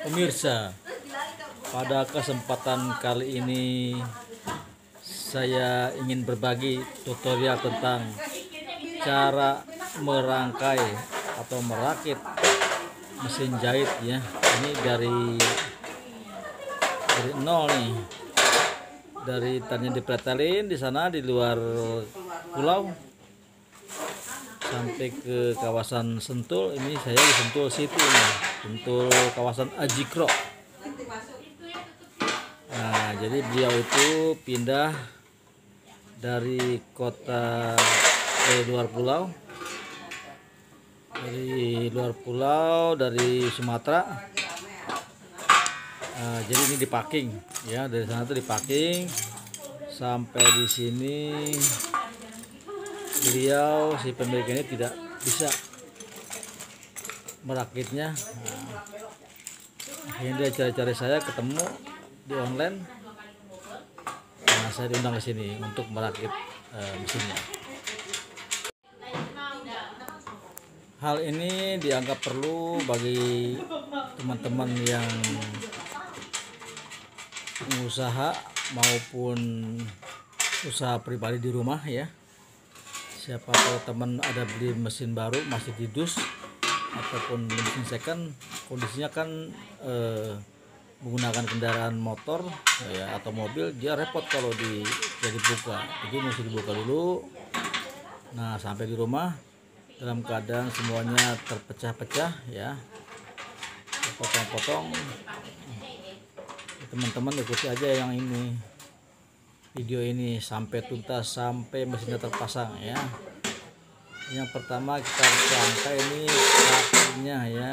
Pemirsa, pada kesempatan kali ini saya ingin berbagi tutorial tentang cara merangkai atau merakit mesin jahit ya. Ini dari nol nih. Dari tadinya dipretelin di sana di luar pulau sampai ke kawasan Sentul. Ini saya di Sentul City nih, Sentul kawasan Ajikro. Nah, jadi beliau itu pindah dari kota luar pulau, dari Sumatera. Jadi ini dipaking ya, dari sana tuh dipaking sampai di sini. Beliau si pemilik ini tidak bisa merakitnya. Akhirnya dia cari-cari, saya ketemu di online. Nah, saya diundang ke sini untuk merakit mesinnya. Hal ini dianggap perlu bagi teman-teman yang pengusaha maupun usaha pribadi di rumah ya. Siapa kalau teman ada beli mesin baru masih di dus ataupun mesin second, kondisinya kan menggunakan kendaraan motor ya atau mobil, dia repot kalau dibuka. Jadi mesti dibuka dulu. Nah, sampai di rumah dalam keadaan semuanya terpecah-pecah ya, potong-potong. Teman-teman ikuti aja yang ini, video ini sampai tuntas, sampai mesinnya terpasang ya. Yang pertama kita rangkai ini kakinya ya.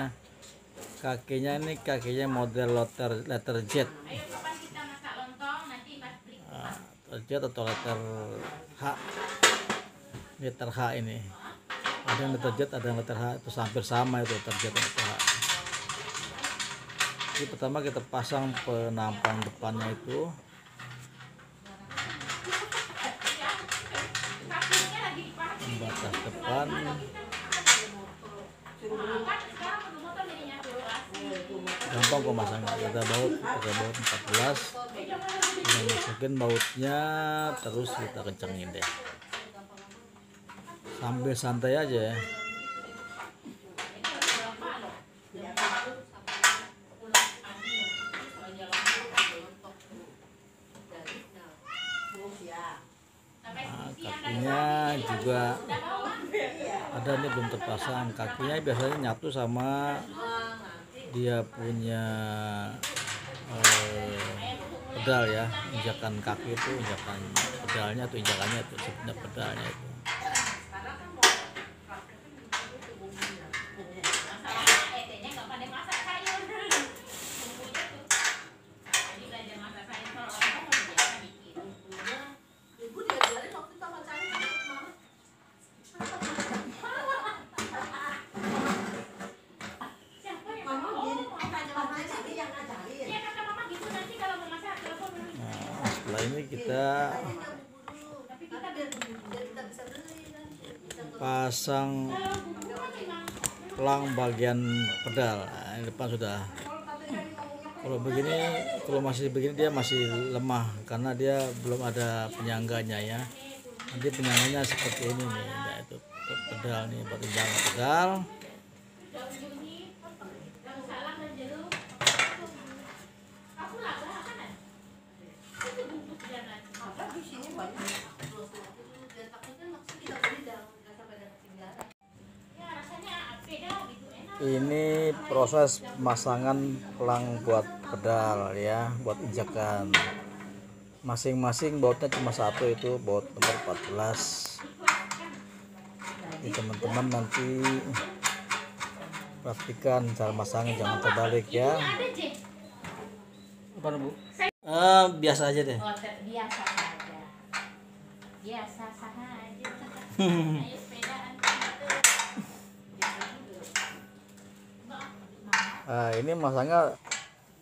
Kakinya model letter Z. Z atau letter H. Letter H ini. Ada yang letter Z, ada yang letter H, itu hampir sama itu letter Z dan letter H. Jadi pertama kita pasang penampang depannya itu. Batas depan gampang kok masangnya. Kita baut pakai baut 14, kita masukin bautnya, terus kita kencengin deh sambil santai aja ya. Kakinya juga ada nih belum terpasang. Kakinya biasanya nyatu sama dia punya pedal ya, injakan kaki itu, injakan pedalnya atau injakannya itu sebenarnya pedalnya itu. Setelah ini kita pasang pelang bagian pedal. Nah, ini depan sudah. Kalau masih begini dia masih lemah karena dia belum ada penyangganya ya. Nanti penyangganya seperti ini nih, nah, itu pedal nih, buat injak pedal. Ini proses pemasangan pelang buat pedal ya, buat injakan. Masing-masing bautnya cuma satu, itu baut nomor 14. Ini teman-teman nanti praktikan cara masangnya, jangan terbalik ya. Apa Bu? Biasa aja deh. Biasa saja. Biasa saja. Nah, ini masangnya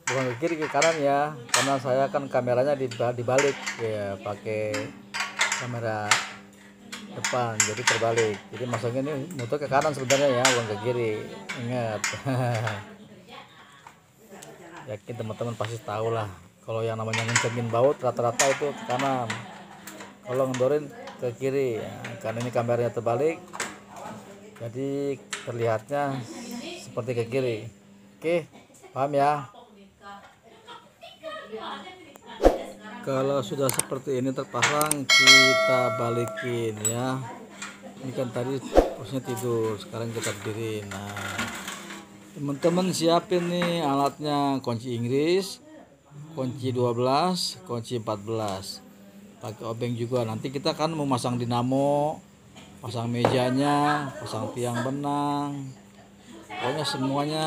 bukan ke kiri ke kanan ya, karena saya kan kameranya dibalik ya, pakai kamera depan jadi terbalik. Jadi masangnya ini muter ke kanan sebenarnya ya, bukan ke kiri, ingat. Yakin teman-teman pasti tahu lah. Kalau yang namanya ngencengin baut rata-rata itu ke kanan. Kalau ngendorin ke kiri. Ya, karena ini kameranya terbalik, jadi terlihatnya seperti ke kiri. Oke, paham ya? Kalau sudah seperti ini terpasang, kita balikin ya. Ini kan tadi posisinya tidur, sekarang kita berdiri. Nah, teman-teman siapin nih alatnya, kunci Inggris, kunci 12, kunci 14. Pakai obeng juga. Nanti kita kan memasang dinamo, pasang mejanya, pasang tiang benang. Pokoknya semuanya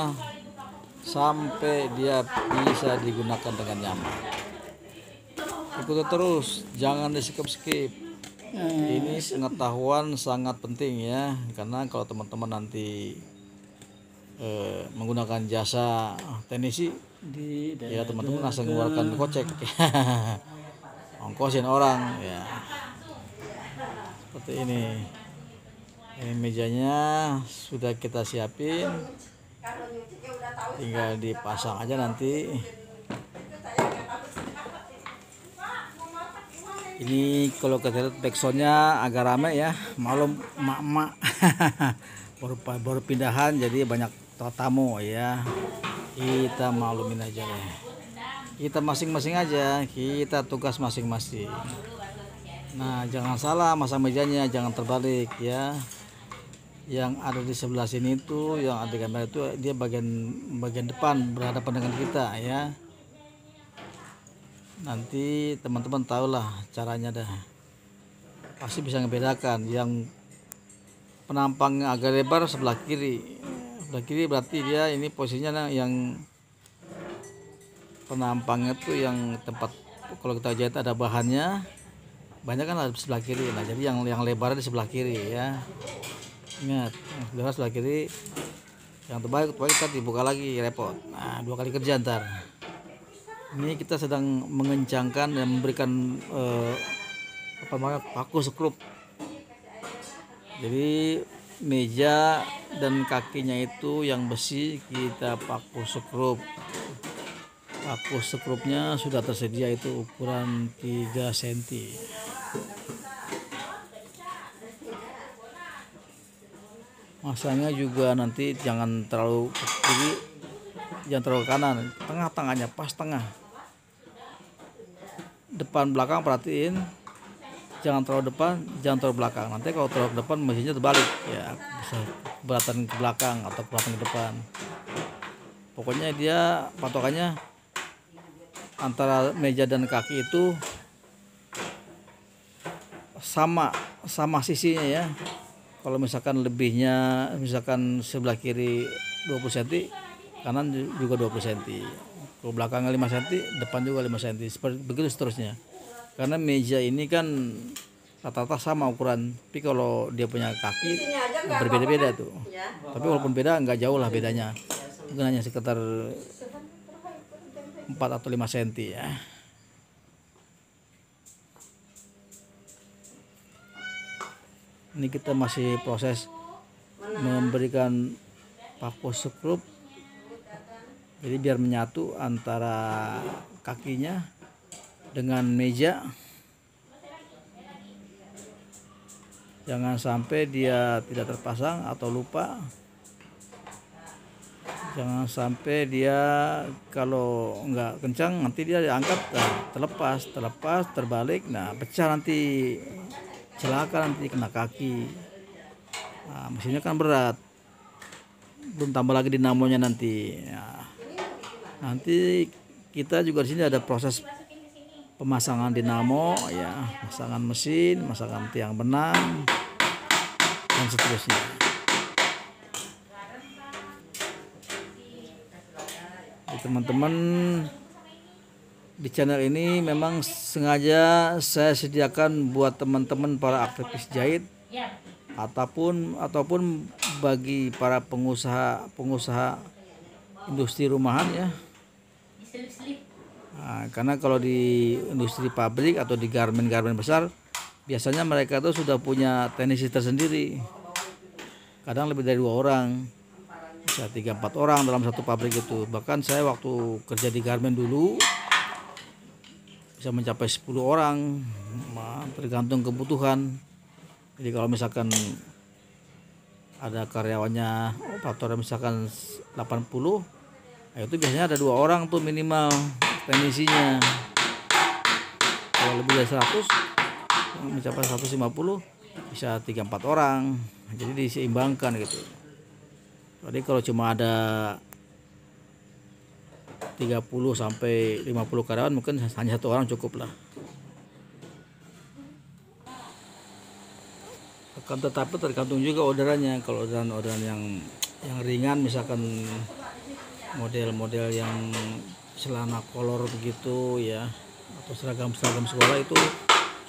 sampai dia bisa digunakan dengan nyaman. Ikuti terus, jangan di skip-skip. Ini pengetahuan sangat penting ya, karena kalau teman-teman nanti menggunakan jasa teknisi, ya teman-teman langsung mengeluarkan kocek. Ongkosin orang ya. Seperti ini. Ini mejanya sudah kita siapin, tinggal dipasang aja nanti. Ini kalau kita lihat backsoundnya agak rame ya, malum emak-emak. baru pindahan jadi banyak tamu ya. Kita maklumin aja deh. Kita masing-masing aja, kita tugas masing-masing. Nah, jangan salah masang mejanya, jangan terbalik ya. Yang ada di sebelah sini itu, yang ada di kamera itu, dia bagian depan berhadapan dengan kita ya. Nanti teman-teman tahulah caranya dah. Pasti bisa ngebedakan. Yang penampangnya agak lebar sebelah kiri. Sebelah kiri berarti dia ini posisinya yang penampangnya tuh yang tempat kalau kita jahit ada bahannya, banyak kan ada di sebelah kiri. Nah, jadi yang lebar di sebelah kiri ya. Ingat, yang sebelah kiri. Yang terbalik kita dibuka lagi, repot. Nah, 2 kali kerja ntar. Ini kita sedang mengencangkan dan memberikan paku skrup. Jadi meja dan kakinya itu yang besi kita paku skrup. Paku skrupnya sudah tersedia, itu ukuran 3 cm. Masangnya juga nanti jangan terlalu ke kiri, jangan terlalu ke kanan, tengah-tengahnya pas tengah. Depan belakang perhatiin, jangan terlalu depan, jangan terlalu belakang. Nanti kalau terlalu depan mesinnya terbalik ya, bisa keberatan ke belakang atau keberatan ke depan. Pokoknya dia patokannya antara meja dan kaki itu sama sisinya ya. Kalau misalkan lebihnya, misalkan sebelah kiri 20 cm, kanan juga 20 cm. Kalau belakangnya 5 cm, depan juga 5 cm. Seperti begitu seterusnya. Karena meja ini kan rata-rata sama ukuran, tapi kalau dia punya kaki berbeda-beda tuh. Tapi walaupun beda, nggak jauh lah bedanya. Mungkin hanya sekitar 4 atau 5 cm ya. Ini kita masih proses memberikan paku skrup, jadi biar menyatu antara kakinya dengan meja. Jangan sampai dia tidak terpasang atau lupa. Jangan sampai dia kalau nggak kencang nanti dia diangkat, terlepas, terbalik, nah pecah nanti, celaka nanti kena kaki. Nah, mesinnya kan berat, belum tambah lagi dinamonya nanti. Nah, nanti kita juga di sini ada proses pemasangan dinamo ya, pasangan mesin, pasangan tiang benang dan seterusnya. Teman-teman, di channel ini memang sengaja saya sediakan buat teman-teman para aktivis jahit ataupun bagi para pengusaha industri rumahan ya. Nah, karena kalau di industri pabrik atau di garmen besar, biasanya mereka tuh sudah punya teknisi tersendiri. Kadang lebih dari 2 orang. bisa 3-4 orang dalam satu pabrik itu. Bahkan saya waktu kerja di garmen dulu bisa mencapai 10 orang, tergantung kebutuhan. Jadi kalau misalkan ada karyawannya operator misalkan 80, itu biasanya ada 2 orang tuh minimal teknisinya. Kalau lebih dari 100 mencapai 150 bisa 3-4 orang. Jadi diseimbangkan gitu. Jadi kalau cuma ada 30 sampai 50 karyawan mungkin hanya 1 orang cukup lah. Akan tetapi tergantung juga orderannya. Kalau orderan yang ringan misalkan model-model yang celana kolor begitu ya, atau seragam sekolah itu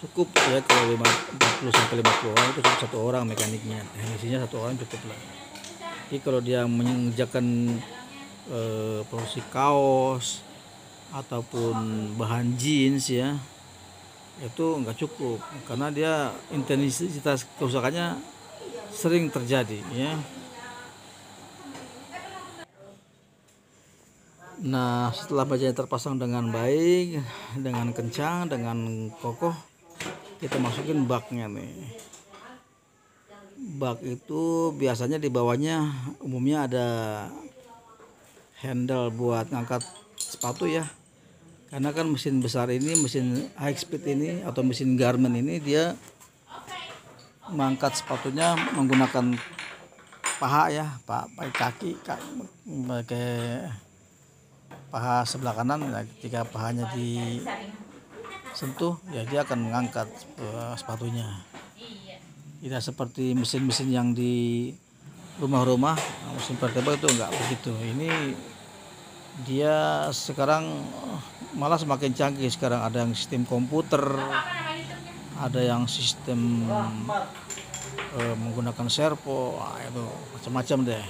cukup ya. Kalau 40 sampai 50 orang itu cukup 1 orang mekaniknya, teknisinya 1 orang cukup lah. Jadi kalau dia mengerjakan produksi kaos ataupun bahan jeans ya, itu nggak cukup karena dia intensitas kerusakannya sering terjadi ya. Nah, setelah bajanya terpasang dengan baik, dengan kencang, dengan kokoh, kita masukin baknya nih. Bak itu biasanya di bawahnya umumnya ada handle buat ngangkat sepatu ya. Karena kan mesin besar ini, mesin high speed ini atau mesin garment ini, dia mengangkat sepatunya menggunakan paha ya, pakai kaki, pakai paha sebelah kanan. Nah, ketika pahanya disentuh ya dia akan mengangkat sepatunya. Tidak seperti mesin-mesin yang di rumah-rumah, mesin portable itu enggak begitu. Ini dia sekarang malah semakin canggih. Sekarang ada yang sistem komputer, ada yang sistem menggunakan servo, itu macam-macam deh.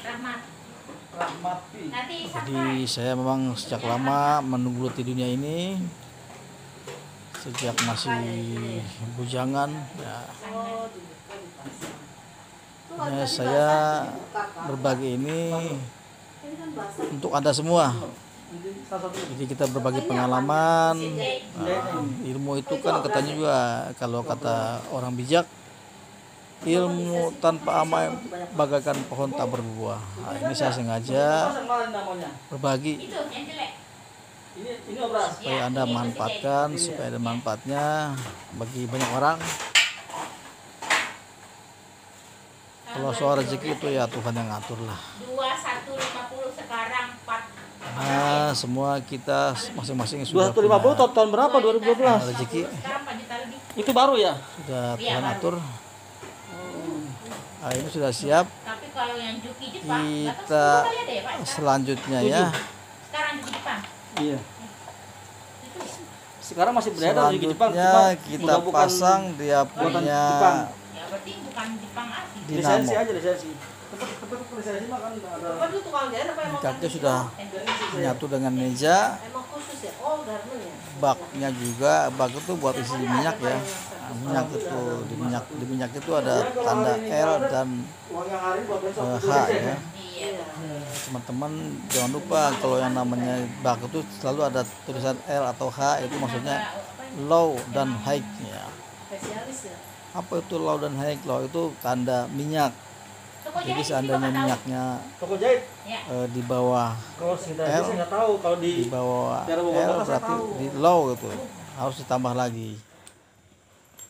Jadi saya memang sejak lama mengeluti dunia ini, sejak masih bujangan ya. Saya berbagi ini untuk Anda semua. Jadi kita berbagi pengalaman. Ilmu itu kan katanya juga, kalau kata orang bijak, ilmu tanpa amal bagaikan pohon tak berbuah. Nah, ini saya sengaja berbagi supaya Anda manfaatkan, supaya ada manfaatnya bagi banyak orang. Kalau soal rezeki itu ya Tuhan yang ngatur lah. 2150 sekarang 4. Nah, semua kita masing-masing sudah 250 tahun berapa? 2012. rezeki. Sekarang 4 juta lebih. Itu baru ya? Sudah Tuhan atur. Nah, ini sudah siap. Tapi kalau yang Juki Jepang, Kita selanjutnya ya. Sekarang Juki Jepang. Iya. Sekarang masih beredar di Jepang. Selanjutnya kita pasang dia punya Ya berarti bukan Jepang asli. Lisensi dinamo. aja, lisensi. Tapi lisensi mah kan ada. Mikatnya sudah menyatu dengan meja. Baknya juga, bak itu buat isi minyak ya. Nah, minyak itu di minyak itu ada tanda L dan H ya. Teman-teman jangan lupa kalau yang namanya bak itu selalu ada tulisan L atau H, itu maksudnya low dan high ya. Apa itu low dan high? Low itu tanda minyak. Jadi seandainya minyaknya Toko jahit. di bawah Kalau sekitar L, saya nggak tahu kalau di bawah daerah L Bogor saya berarti tahu. di low gitu, harus ditambah lagi.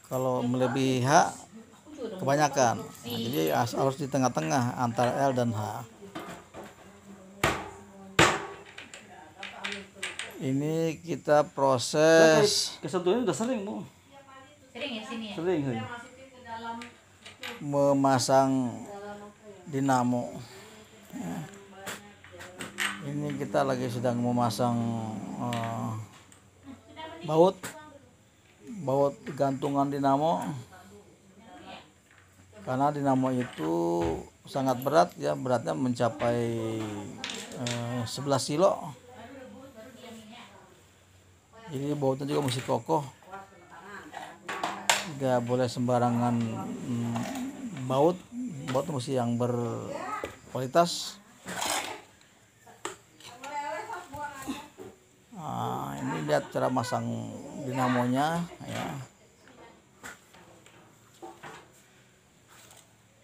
Kalau melebihi H kebanyakan. Nah, jadi harus di tengah-tengah antara L dan H. Ini kita proses Kesentuhannya udah sering, Bu. Sering ya sini ya. Sering. memasang dinamo. Ya. Ini kita lagi sedang memasang baut gantungan dinamo. Karena dinamo itu sangat berat ya, beratnya mencapai 11 kilo. Jadi bautnya juga mesti kokoh. Tidak boleh sembarangan baut mesti yang berkualitas. lihat cara masang dinamonya ya.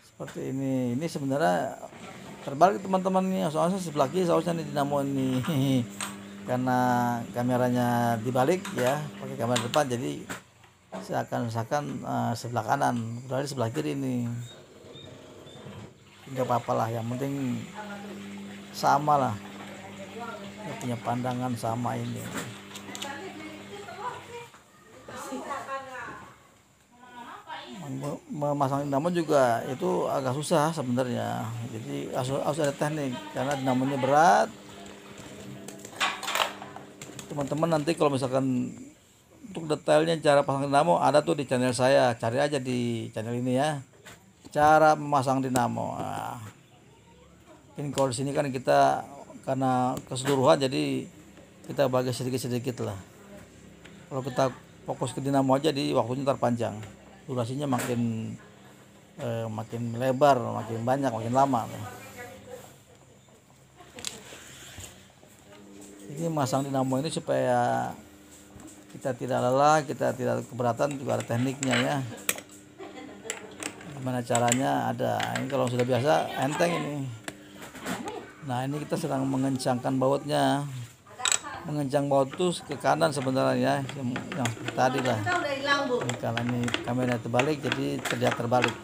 Seperti ini sebenarnya terbalik teman-teman nih, soalnya sebelah kiri seharusnya nih dinamo ini karena kameranya dibalik ya, pakai kamera depan jadi seakan-akan sebelah kanan, berarti sebelah kiri ini. Nggak apa-apa lah, yang penting sama lah, kita punya pandangan sama ini. Memasang dinamo juga itu agak susah sebenarnya, jadi harus ada teknik karena dinamonya berat. Teman-teman nanti kalau misalkan untuk detailnya cara pasang dinamo ada tuh di channel saya, cari aja di channel ini ya, cara memasang dinamo. Nah, ini kalau di sini kan kita karena keseluruhan jadi kita bagi sedikit-sedikit lah. Kalau kita fokus ke dinamo aja di waktunya terpanjang, durasinya makin lebar, makin banyak, makin lama. Ini masang dinamo ini supaya kita tidak lelah, kita tidak keberatan, juga ada tekniknya ya. Gimana caranya ada. Ini kalau sudah biasa enteng ini. Nah ini kita sedang mengencangkan bautnya. Mengencang baut itu ke kanan sebenarnya yang seperti tadi lah. Ini kalau ini kameranya terbalik jadi terlihat terbalik.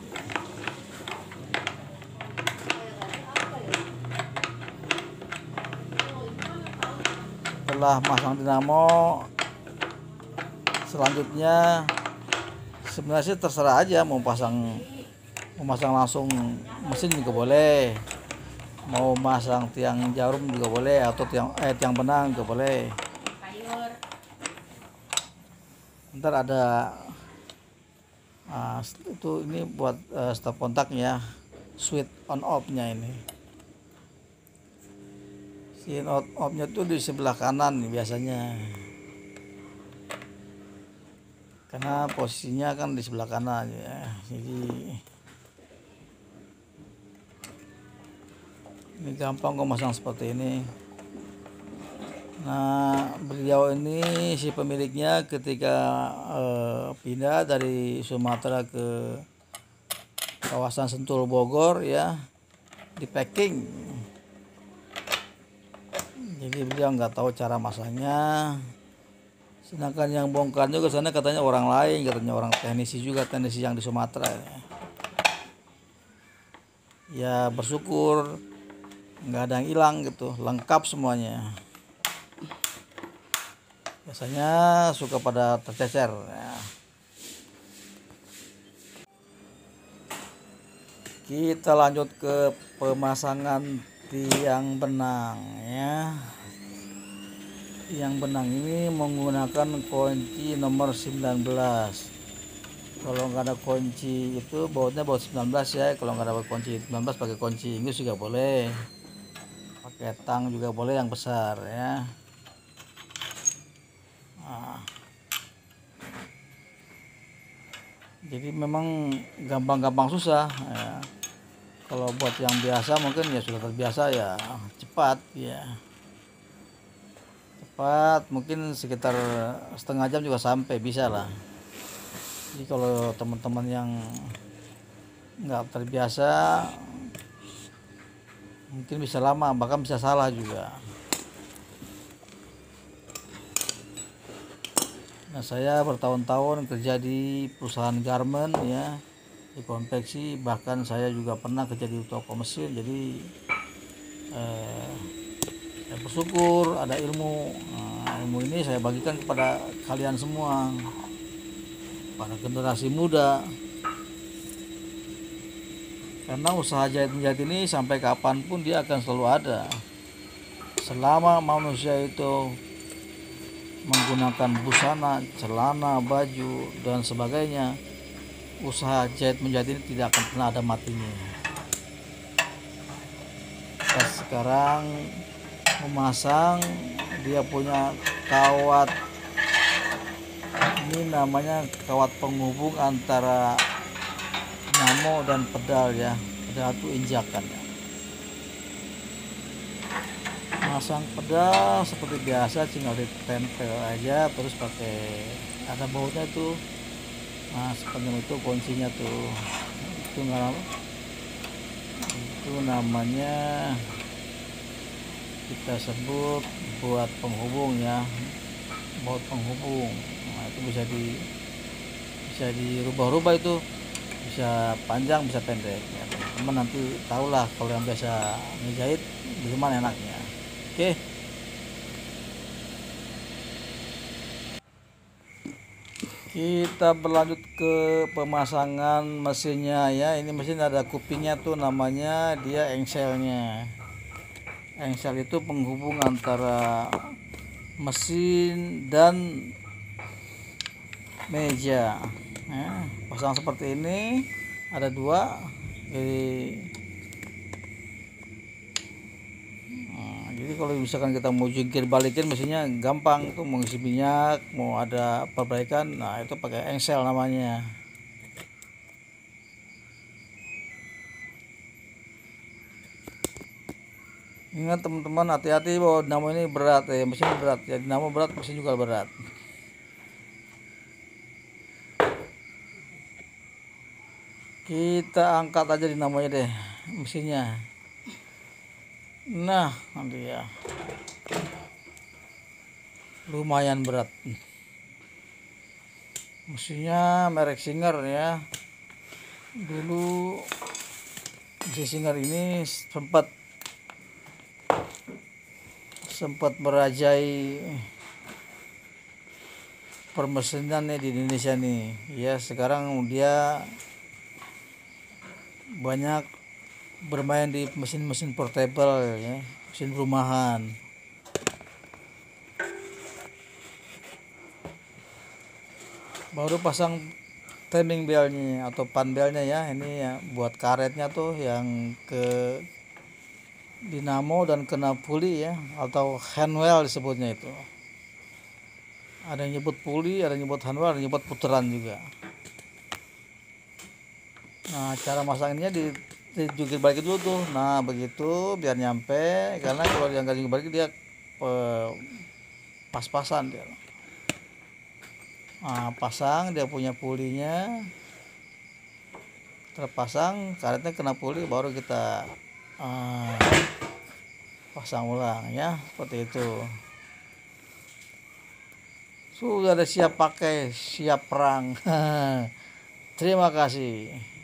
Setelah masang dinamo, selanjutnya sebenarnya sih terserah aja mau masang langsung mesin juga boleh, mau masang tiang jarum juga boleh, atau tiang benang juga boleh. Ntar ada itu ini buat stop kontaknya, switch on off nya ini. Si on off nya tuh di sebelah kanan nih biasanya, karena posisinya kan di sebelah kanan ya, jadi ini gampang kok masang seperti ini. Nah beliau ini si pemiliknya ketika pindah dari Sumatera ke kawasan Sentul Bogor ya, di packing, jadi beliau nggak tahu cara masangnya. Sedangkan yang bongkar juga sana katanya orang lain, katanya orang teknisi yang di Sumatera ya. Bersyukur nggak ada yang hilang gitu, lengkap semuanya. Biasanya suka pada tercecer ya. Kita lanjut ke pemasangan tiang benang ya. Tiang benang ini menggunakan kunci nomor 19. Kalau nggak ada kunci itu bautnya baut 19 ya. Kalau nggak ada kunci 19 pakai kunci Inggris juga boleh, pakai tang juga boleh yang besar ya. Nah, jadi memang gampang-gampang susah ya. Kalau buat yang biasa mungkin ya sudah terbiasa ya, cepat ya, mungkin sekitar setengah jam juga sampai, bisa lah. Jadi kalau teman-teman yang nggak terbiasa mungkin bisa lama, bahkan bisa salah juga. Nah saya bertahun-tahun kerja di perusahaan garment ya, di konveksi, bahkan saya juga pernah kerja di toko mesin. Jadi saya bersyukur ada ilmu. Nah, ilmu ini saya bagikan kepada kalian semua, pada generasi muda, karena usaha jahit-menjahit ini sampai kapanpun dia akan selalu ada. Selama manusia itu menggunakan busana, celana, baju dan sebagainya, usaha jahit-menjahit ini tidak akan pernah ada matinya. Kita sekarang memasang, dia punya kawat, ini namanya kawat penghubung antara dinamo dan pedal ya, pedal itu injakan ya. Masang pedal seperti biasa, tinggal ditempel aja, terus pakai ada bautnya tuh. Nah sepanjang itu kuncinya tuh, itu nggak lama, itu namanya kita sebut buat penghubung ya, baut penghubung. Nah itu bisa dirubah-rubah, itu bisa panjang bisa pendek ya. Teman nanti tahulah kalau yang biasa ngejahit bagaimana enaknya. Oke. Kita berlanjut ke pemasangan mesinnya ya. Ini mesin ada kupingnya tuh, namanya dia engselnya. Engsel itu penghubung antara mesin dan meja. Pasang seperti ini, ada dua. Jadi kalau misalkan kita mau jungkir balikin mesinnya gampang tuh, mau isi minyak, mau ada perbaikan, nah itu pakai engsel namanya. Ingat teman-teman, hati-hati bahwa dinamo ini berat ya, mesin berat ya, dinamo berat, mesin juga berat. Kita angkat aja dinamonya deh, mesinnya. Nah nanti ya, lumayan berat. Mesinnya merek Singer ya. Dulu mesin Singer ini sempat merajai permesinan nih di Indonesia nih ya. Sekarang dia banyak bermain di mesin-mesin portable ya, mesin rumahan. Baru pasang timing belnya atau pan belnya ya, ini ya buat karetnya tuh yang ke dinamo dan kena puli ya, atau handwheel disebutnya itu. Ada yang nyebut puli, ada yang nyebut handwheel, ada yang nyebut putaran juga. Nah cara masangnya dijungkir balik dulu tuh, nah begitu biar nyampe, karena kalau dia nggak jungkir balik dia pas-pasan dia. Nah pasang, dia punya pulinya terpasang, karetnya kena puli, baru kita pasang ulang ya, seperti itu. Sudah ada siap pakai, siap perang. Terima kasih.